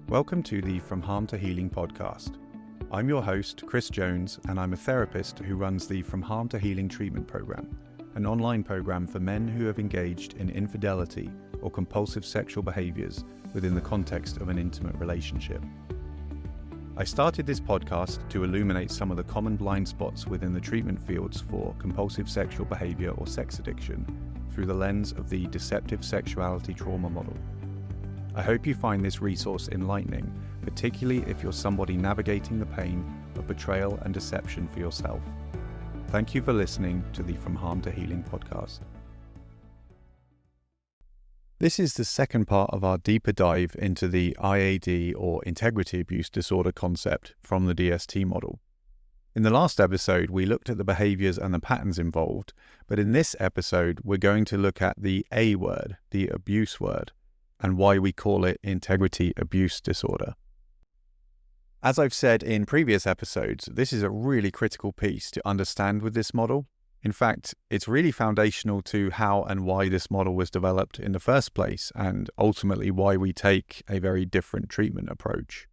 Welcome to the From Harm to Healing podcast. I'm your host, Chris Jones, and I'm a therapist who runs the From Harm to Healing treatment program, an online program for men who have engaged in infidelity or compulsive sexual behaviors within the context of an intimate relationship. I started this podcast to illuminate some of the common blind spots within the treatment fields for compulsive sexual behavior or sex addiction through the lens of the deceptive sexuality trauma model. I hope you find this resource enlightening, particularly if you're somebody navigating the pain of betrayal and deception for yourself. Thank you for listening to the From Harm to Healing podcast. This is the second part of our deeper dive into the IAD or integrity abuse disorder concept from the DST model. In the last episode, we looked at the behaviors and the patterns involved, but in this episode, we're going to look at the A word, the abuse word, and why we call it integrity abuse disorder. As I've said in previous episodes, this is a really critical piece to understand with this model. In fact, it's really foundational to how and why this model was developed in the first place, and ultimately why we take a very different treatment approach.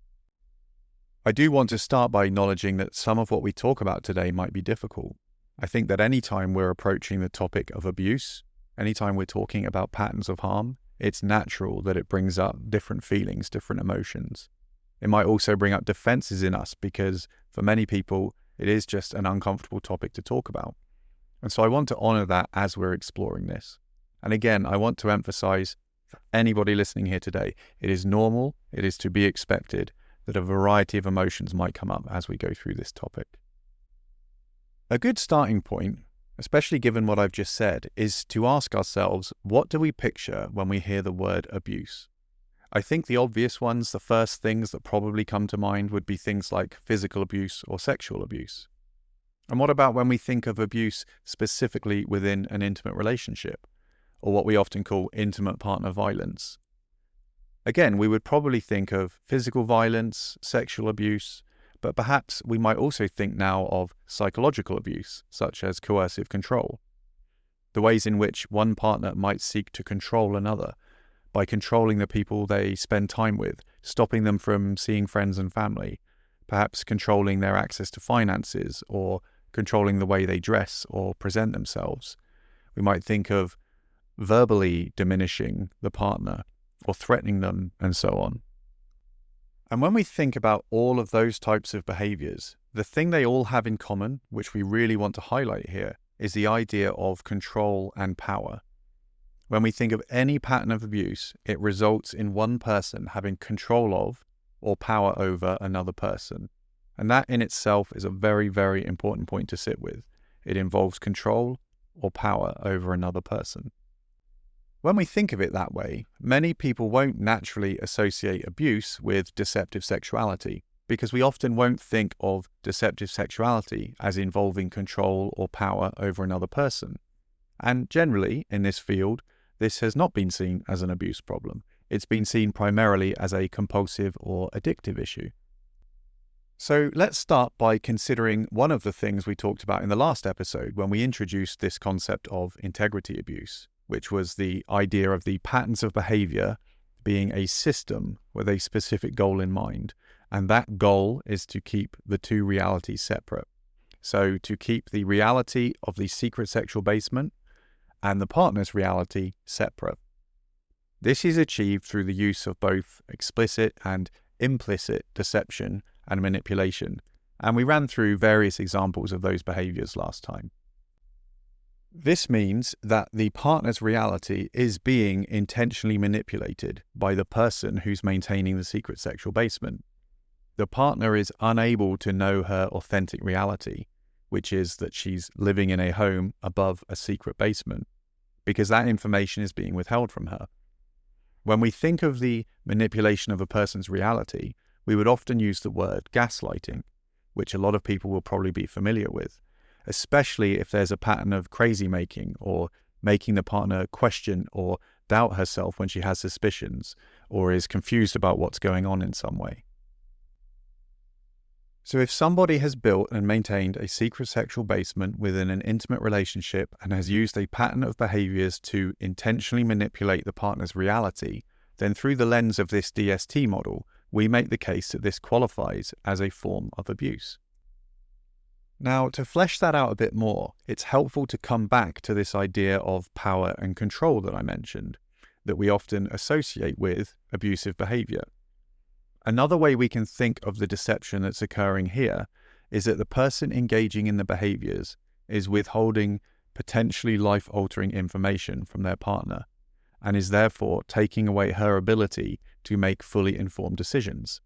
I do want to start by acknowledging that some of what we talk about today might be difficult. I think that anytime we're approaching the topic of abuse, anytime we're talking about patterns of harm, it's natural that it brings up different feelings, different emotions. It might also bring up defenses in us because for many people, it is just an uncomfortable topic to talk about. And so I want to honor that as we're exploring this. And again, I want to emphasize for anybody listening here today, it is normal, it is to be expected that a variety of emotions might come up as we go through this topic. A good starting point, especially given what I've just said, is to ask ourselves, what do we picture when we hear the word abuse? I think the obvious ones, the first things that probably come to mind would be things like physical abuse or sexual abuse. And what about when we think of abuse specifically within an intimate relationship, or what we often call intimate partner violence? Again, we would probably think of physical violence, sexual abuse, but perhaps we might also think now of psychological abuse, such as coercive control. The ways in which one partner might seek to control another by controlling the people they spend time with, stopping them from seeing friends and family, perhaps controlling their access to finances or controlling the way they dress or present themselves. We might think of verbally diminishing the partner or threatening them and so on. And when we think about all of those types of behaviors, the thing they all have in common, which we really want to highlight here, is the idea of control and power. When we think of any pattern of abuse, it results in one person having control of or power over another person. And that in itself is a very, very important point to sit with. It involves control or power over another person. When we think of it that way, many people won't naturally associate abuse with deceptive sexuality because we often won't think of deceptive sexuality as involving control or power over another person. And generally, in this field, this has not been seen as an abuse problem. It's been seen primarily as a compulsive or addictive issue. So let's start by considering one of the things we talked about in the last episode when we introduced this concept of integrity abuse, which was the idea of the patterns of behavior being a system with a specific goal in mind. And that goal is to keep the two realities separate. So to keep the reality of the secret sexual basement and the partner's reality separate. This is achieved through the use of both explicit and implicit deception and manipulation. And we ran through various examples of those behaviors last time. This means that the partner's reality is being intentionally manipulated by the person who's maintaining the secret sexual basement. The partner is unable to know her authentic reality, which is that she's living in a home above a secret basement, because that information is being withheld from her. When we think of the manipulation of a person's reality, we would often use the word gaslighting, which a lot of people will probably be familiar with, especially if there's a pattern of crazy making or making the partner question or doubt herself when she has suspicions or is confused about what's going on in some way. So if somebody has built and maintained a secret sexual basement within an intimate relationship and has used a pattern of behaviors to intentionally manipulate the partner's reality, then through the lens of this DST model, we make the case that this qualifies as a form of abuse. Now, to flesh that out a bit more, it's helpful to come back to this idea of power and control that I mentioned, that we often associate with abusive behavior. Another way we can think of the deception that's occurring here is that the person engaging in the behaviors is withholding potentially life-altering information from their partner, and is therefore taking away her ability to make fully informed decisions.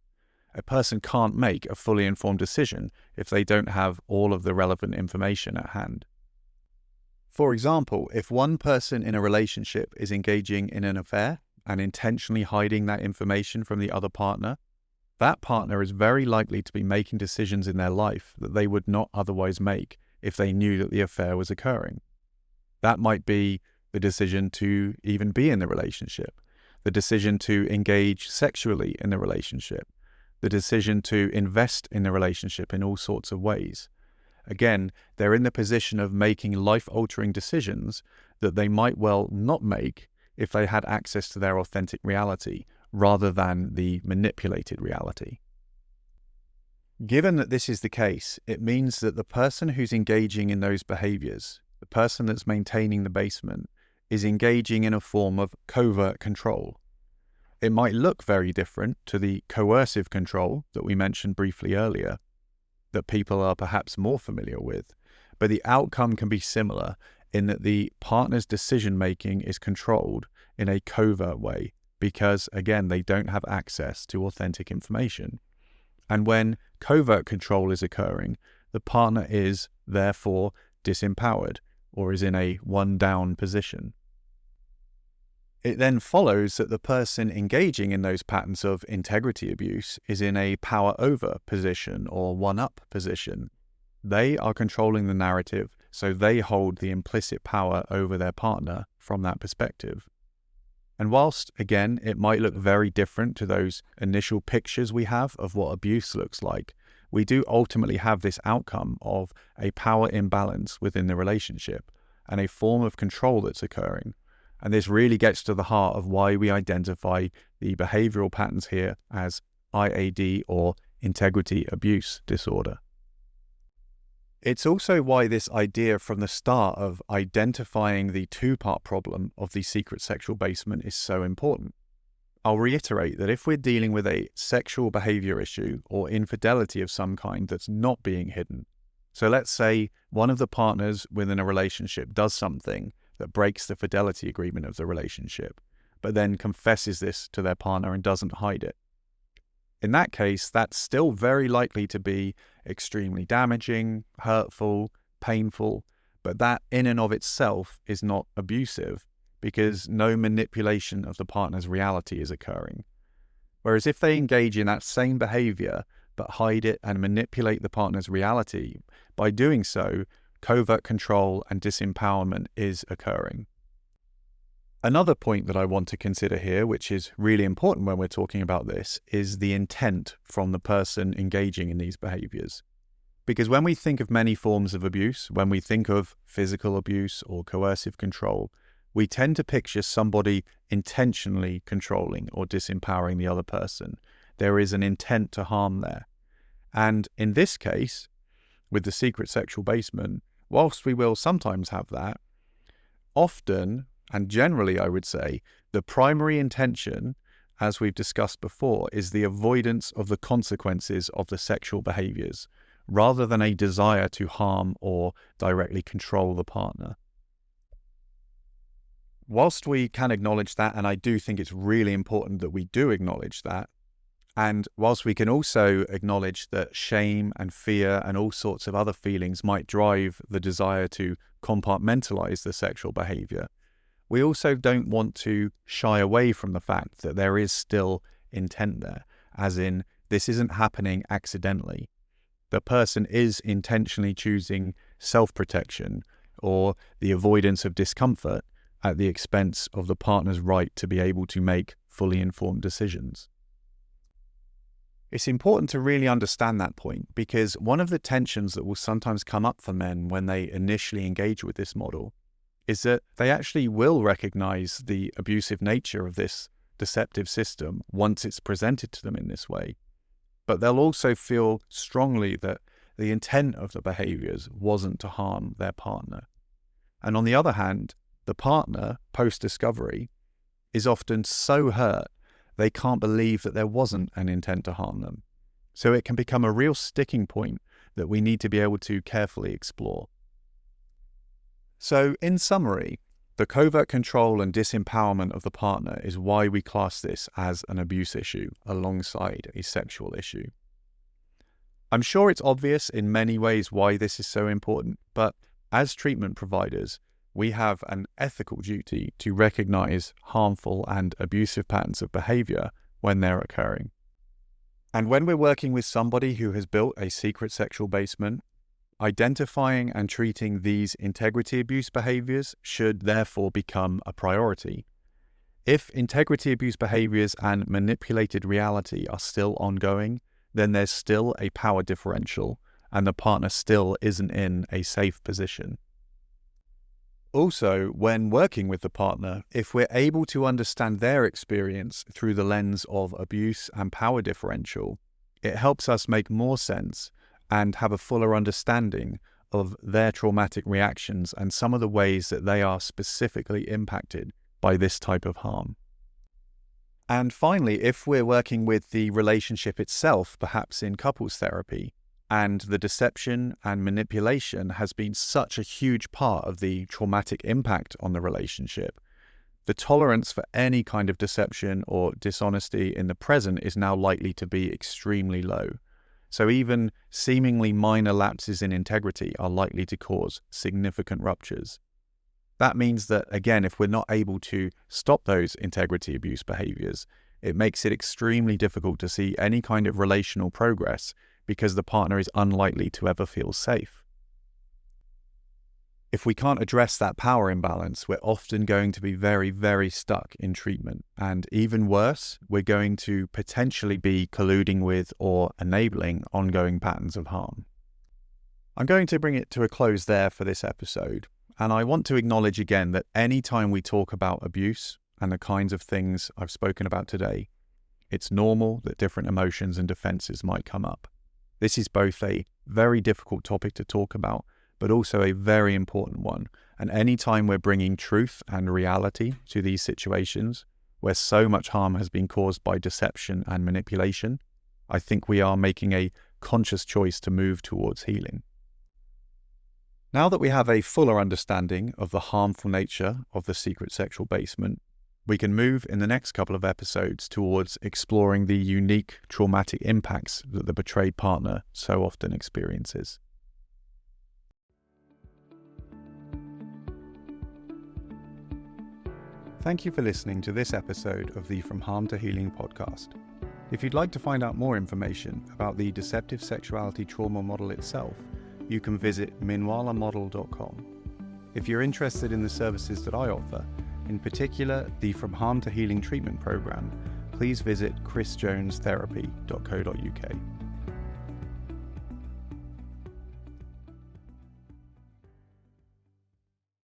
A person can't make a fully informed decision if they don't have all of the relevant information at hand. For example, if one person in a relationship is engaging in an affair and intentionally hiding that information from the other partner, that partner is very likely to be making decisions in their life that they would not otherwise make if they knew that the affair was occurring. That might be the decision to even be in the relationship, the decision to engage sexually in the relationship, the decision to invest in the relationship in all sorts of ways. Again, they're in the position of making life-altering decisions that they might well not make if they had access to their authentic reality rather than the manipulated reality. Given that this is the case, it means that the person who's engaging in those behaviors, the person that's maintaining the basement, is engaging in a form of covert control. It might look very different to the coercive control that we mentioned briefly earlier, that people are perhaps more familiar with, but the outcome can be similar in that the partner's decision-making is controlled in a covert way because, again, they don't have access to authentic information. And when covert control is occurring, the partner is, therefore, disempowered or is in a one-down position. It then follows that the person engaging in those patterns of integrity abuse is in a power-over position or one-up position. They are controlling the narrative, so they hold the implicit power over their partner from that perspective. And whilst, again, it might look very different to those initial pictures we have of what abuse looks like, we do ultimately have this outcome of a power imbalance within the relationship and a form of control that's occurring. And this really gets to the heart of why we identify the behavioral patterns here as IAD or integrity abuse disorder. It's also why this idea from the start of identifying the two-part problem of the secret sexual basement is so important. I'll reiterate that if we're dealing with a sexual behavior issue or infidelity of some kind that's not being hidden, so let's say one of the partners within a relationship does something that breaks the fidelity agreement of the relationship, but then confesses this to their partner and doesn't hide it. In that case, that's still very likely to be extremely damaging, hurtful, painful, but that in and of itself is not abusive because no manipulation of the partner's reality is occurring. Whereas if they engage in that same behavior but hide it and manipulate the partner's reality, by doing so, covert control and disempowerment is occurring. Another point that I want to consider here, which is really important when we're talking about this, is the intent from the person engaging in these behaviors. Because when we think of many forms of abuse, when we think of physical abuse or coercive control, we tend to picture somebody intentionally controlling or disempowering the other person. There is an intent to harm there. And in this case, with the secret sexual basement, whilst we will sometimes have that, often, and generally I would say, the primary intention, as we've discussed before, is the avoidance of the consequences of the sexual behaviors, rather than a desire to harm or directly control the partner. Whilst we can acknowledge that, and I do think it's really important that we do acknowledge that, and whilst we can also acknowledge that shame and fear and all sorts of other feelings might drive the desire to compartmentalize the sexual behavior, we also don't want to shy away from the fact that there is still intent there, as in this isn't happening accidentally. The person is intentionally choosing self-protection or the avoidance of discomfort at the expense of the partner's right to be able to make fully informed decisions. It's important to really understand that point because one of the tensions that will sometimes come up for men when they initially engage with this model is that they actually will recognize the abusive nature of this deceptive system once it's presented to them in this way, but they'll also feel strongly that the intent of the behaviors wasn't to harm their partner. And on the other hand, the partner, post-discovery, is often so hurt they can't believe that there wasn't an intent to harm them. So it can become a real sticking point that we need to be able to carefully explore. So in summary, the covert control and disempowerment of the partner is why we class this as an abuse issue alongside a sexual issue. I'm sure it's obvious in many ways why this is so important, but as treatment providers, we have an ethical duty to recognize harmful and abusive patterns of behavior when they're occurring. And when we're working with somebody who has built a secret sexual basement, identifying and treating these integrity abuse behaviors should therefore become a priority. If integrity abuse behaviors and manipulated reality are still ongoing, then there's still a power differential and the partner still isn't in a safe position. Also, when working with the partner, if we're able to understand their experience through the lens of abuse and power differential, it helps us make more sense and have a fuller understanding of their traumatic reactions and some of the ways that they are specifically impacted by this type of harm. And finally, if we're working with the relationship itself, perhaps in couples therapy, and the deception and manipulation has been such a huge part of the traumatic impact on the relationship, the tolerance for any kind of deception or dishonesty in the present is now likely to be extremely low. So even seemingly minor lapses in integrity are likely to cause significant ruptures. That means that, again, if we're not able to stop those integrity abuse behaviors, it makes it extremely difficult to see any kind of relational progress because the partner is unlikely to ever feel safe. If we can't address that power imbalance, we're often going to be very, very stuck in treatment. And even worse, we're going to potentially be colluding with or enabling ongoing patterns of harm. I'm going to bring it to a close there for this episode. And I want to acknowledge again that any time we talk about abuse and the kinds of things I've spoken about today, it's normal that different emotions and defenses might come up. This is both a very difficult topic to talk about, but also a very important one. And any time we're bringing truth and reality to these situations, where so much harm has been caused by deception and manipulation, I think we are making a conscious choice to move towards healing. Now that we have a fuller understanding of the harmful nature of the secret sexual basement, we can move in the next couple of episodes towards exploring the unique traumatic impacts that the betrayed partner so often experiences. Thank you for listening to this episode of the From Harm to Healing podcast. If you'd like to find out more information about the deceptive sexuality trauma model itself, you can visit minwalamodel.com. If you're interested in the services that I offer, in particular the From Harm to Healing treatment program, please visit chrisjonestherapy.co.uk.